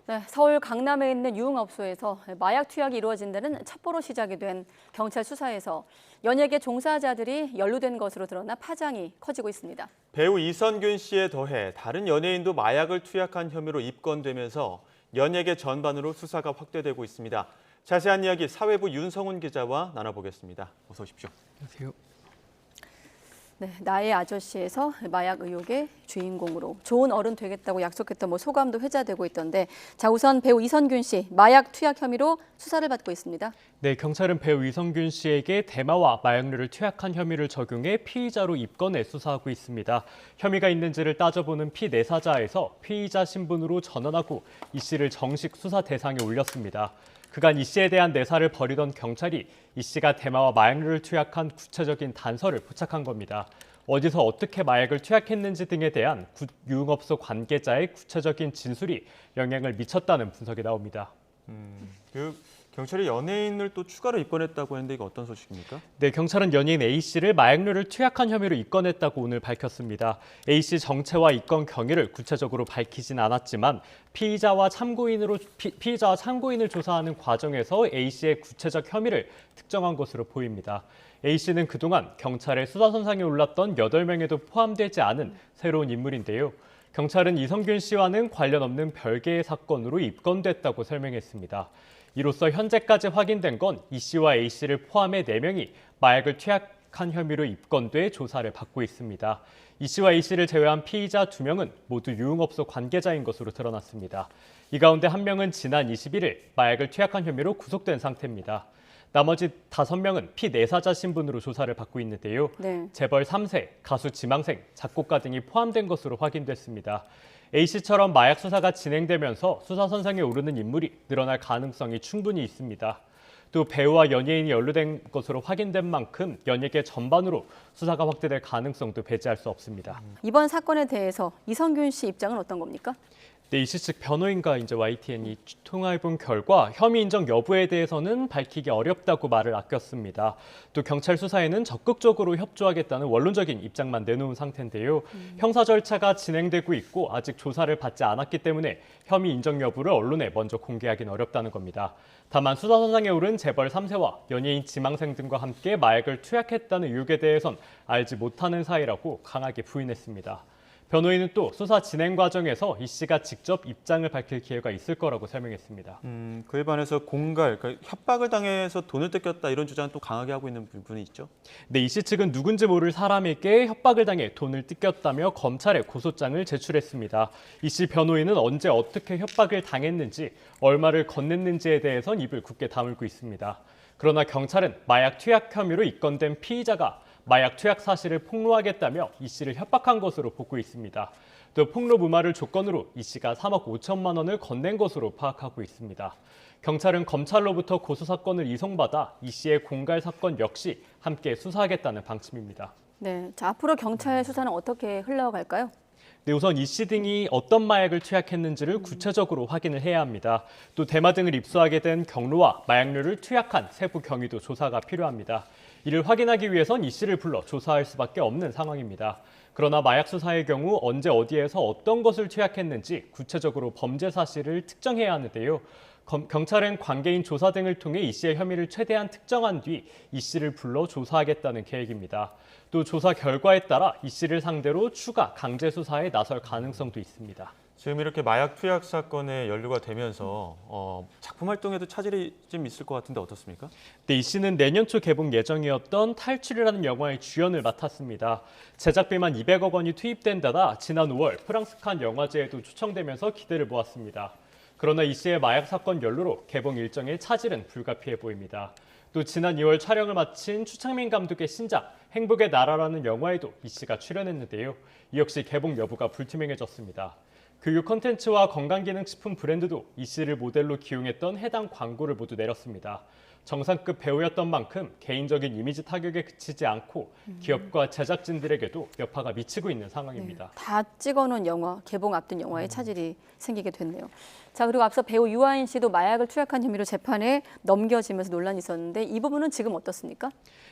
네, 서울 강남에 있는 유흥업소에서 마약 투약이 이루어진다는 첩보로 시작이 된 경찰 수사에서 연예계 종사자들이 연루된 것으로 드러나 파장이 커지고 있습니다. 배우 이선균 씨에 더해 다른 연예인도 마약을 투약한 혐의로 입건되면서 연예계 전반으로 수사가 확대되고 있습니다. 자세한 이야기 사회부 윤성훈 기자와 나눠보겠습니다. 어서 오십시오. 안녕하세요. 네, 나의 아저씨에서 마약 의혹의 주인공으로 좋은 어른 되겠다고 약속했던 소감도 회자되고 있던데, 자, 우선 배우 이선균 씨 마약 투약 혐의로 수사를 받고 있습니다. 네, 경찰은 배우 이선균 씨에게 대마와 마약류를 투약한 혐의를 적용해 피의자로 입건해 수사하고 있습니다. 혐의가 있는지를 따져보는 피내사자에서 피의자 신분으로 전환하고 이 씨를 정식 수사 대상에 올렸습니다. 그간 이 씨에 대한 내사를 벌이던 경찰이 이 씨가 대마와 마약류를 투약한 구체적인 단서를 포착한 겁니다. 어디서 어떻게 마약을 투약했는지 등에 대한 유흥업소 관계자의 구체적인 진술이 영향을 미쳤다는 분석이 나옵니다. 경찰이 연예인을 또 추가로 입건했다고 했는데 이거 어떤 소식입니까? 네, 경찰은 연예인 A 씨를 마약류를 투약한 혐의로 입건했다고 오늘 밝혔습니다. A 씨 정체와 입건 경위를 구체적으로 밝히진 않았지만 피의자와 참고인을 조사하는 과정에서 A 씨의 구체적 혐의를 특정한 것으로 보입니다. A 씨는 그동안 경찰의 수사선상에 올랐던 8명에도 포함되지 않은 새로운 인물인데요. 경찰은 이선균 씨와는 관련 없는 별개의 사건으로 입건됐다고 설명했습니다. 이로써 현재까지 확인된 건 이 씨와 A 씨를 포함해 4명이 마약을 투약한 혐의로 입건돼 조사를 받고 있습니다. 이 씨와 A 씨를 제외한 피의자 2명은 모두 유흥업소 관계자인 것으로 드러났습니다. 이 가운데 1명은 지난 21일 마약을 투약한 혐의로 구속된 상태입니다. 나머지 5명은 피내사자 신분으로 조사를 받고 있는데요. 네. 재벌 3세, 가수 지망생, 작곡가 등이 포함된 것으로 확인됐습니다. A씨처럼 마약 수사가 진행되면서 수사 선상에 오르는 인물이 늘어날 가능성이 충분히 있습니다. 또 배우와 연예인이 연루된 것으로 확인된 만큼 연예계 전반으로 수사가 확대될 가능성도 배제할 수 없습니다. 이번 사건에 대해서 이선균 씨 입장은 어떤 겁니까? 네, 이씨 측 변호인과 YTN이 통화해본 결과 혐의 인정 여부에 대해서는 밝히기 어렵다고 말을 아꼈습니다. 또 경찰 수사에는 적극적으로 협조하겠다는 원론적인 입장만 내놓은 상태인데요. 형사 절차가 진행되고 있고 아직 조사를 받지 않았기 때문에 혐의 인정 여부를 언론에 먼저 공개하기는 어렵다는 겁니다. 다만 수사선상에 오른 재벌 3세와 연예인 지망생 등과 함께 마약을 투약했다는 의혹에 대해선 알지 못하는 사이라고 강하게 부인했습니다. 변호인은 또 수사 진행 과정에서 이 씨가 직접 입장을 밝힐 기회가 있을 거라고 설명했습니다. 그에 반해서 그러니까 협박을 당해서 돈을 뜯겼다 이런 주장은 또 강하게 하고 있는 부분이 있죠. 네, 이 씨 측은 누군지 모를 사람에게 협박을 당해 돈을 뜯겼다며 검찰에 고소장을 제출했습니다. 이 씨 변호인은 언제 어떻게 협박을 당했는지, 얼마를 건넸는지에 대해선 입을 굳게 다물고 있습니다. 그러나 경찰은 마약 투약 혐의로 입건된 피의자가 마약 투약 사실을 폭로하겠다며 이 씨를 협박한 것으로 보고 있습니다. 또 폭로 무마를 조건으로 이 씨가 3억 5천만 원을 건넨 것으로 파악하고 있습니다. 경찰은 검찰로부터 고소 사건을 이송받아 이 씨의 공갈 사건 역시 함께 수사하겠다는 방침입니다. 네, 자, 앞으로 경찰 수사는 어떻게 흘러갈까요? 네, 우선 이 씨 등이 어떤 마약을 투약했는지를 구체적으로 확인을 해야 합니다. 또 대마 등을 입수하게 된 경로와 마약류를 투약한 세부 경위도 조사가 필요합니다. 이를 확인하기 위해선 이 씨를 불러 조사할 수밖에 없는 상황입니다. 그러나 마약 수사의 경우 언제 어디에서 어떤 것을 투약했는지 구체적으로 범죄 사실을 특정해야 하는데요. 경찰은 관계인 조사 등을 통해 이 씨의 혐의를 최대한 특정한 뒤 이 씨를 불러 조사하겠다는 계획입니다. 또 조사 결과에 따라 이 씨를 상대로 추가 강제 수사에 나설 가능성도 있습니다. 지금 이렇게 마약 투약 사건에 연루가 되면서 작품 활동에도 차질이 좀 있을 것 같은데 어떻습니까? 네, 이 씨는 내년 초 개봉 예정이었던 탈출이라는 영화의 주연을 맡았습니다. 제작비만 200억 원이 투입된 데다 지난 5월 프랑스 칸 영화제에도 초청되면서 기대를 모았습니다. 그러나 이 씨의 마약 사건 연루로 개봉 일정에 차질은 불가피해 보입니다. 또 지난 2월 촬영을 마친 추창민 감독의 신작 행복의 나라라는 영화에도 이 씨가 출연했는데요. 이 역시 개봉 여부가 불투명해졌습니다. 교육 콘텐츠와 건강기능식품 브랜드도 이 씨를 모델로 기용했던 해당 광고를 모두 내렸습니다. 정상급 배우였던 만큼 개인적인 이미지 타격에 그치지 않고 기업과 제작진들에게도 여파가 미치고 있는 상황입니다. 다 찍어놓은 영화, 개봉 앞둔 영화에 차질이 생기게 됐네요. 자, 그리고 앞서 배우 유아인 씨도 마약을 투약한 혐의로 재판에 넘겨지면서 논란이 있었는데 이 부분은 지금 어떻습니까?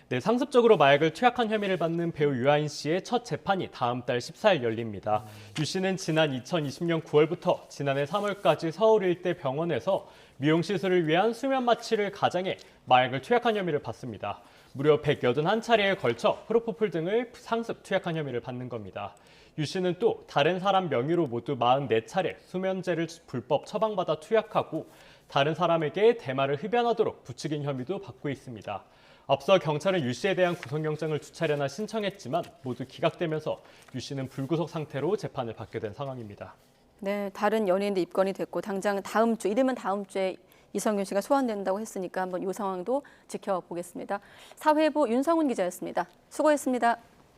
네, 상습적으로 마약을 투약한 혐의를 받는 배우 유아인 씨의 첫 재판이 다음 달 14일 열립니다. 유 씨는 지난 2020년 9월부터 지난해 3월까지 서울 일대 병원에서 미용 시술을 위한 수면 마취를 가장해 마약을 투약한 혐의를 받습니다. 무려 181차례에 걸쳐 프로포폴 등을 상습 투약한 혐의를 받는 겁니다. 유 씨는 또 다른 사람 명의로 모두 44차례 수면제를 불법 처방받아 투약하고 다른 사람에게 대마를 흡연하도록 부추긴 혐의도 받고 있습니다. 앞서 경찰은 유 씨에 대한 구속영장을 2차례나 신청했지만 모두 기각되면서 유 씨는 불구속 상태로 재판을 받게 된 상황입니다. 네, 다른 연예인도 입건이 됐고 당장 다음 주, 이르면 다음 주에 이성균 씨가 소환된다고 했으니까 한번 이 상황도 지켜보겠습니다. 사회부 윤성훈 기자였습니다. 수고했습니다.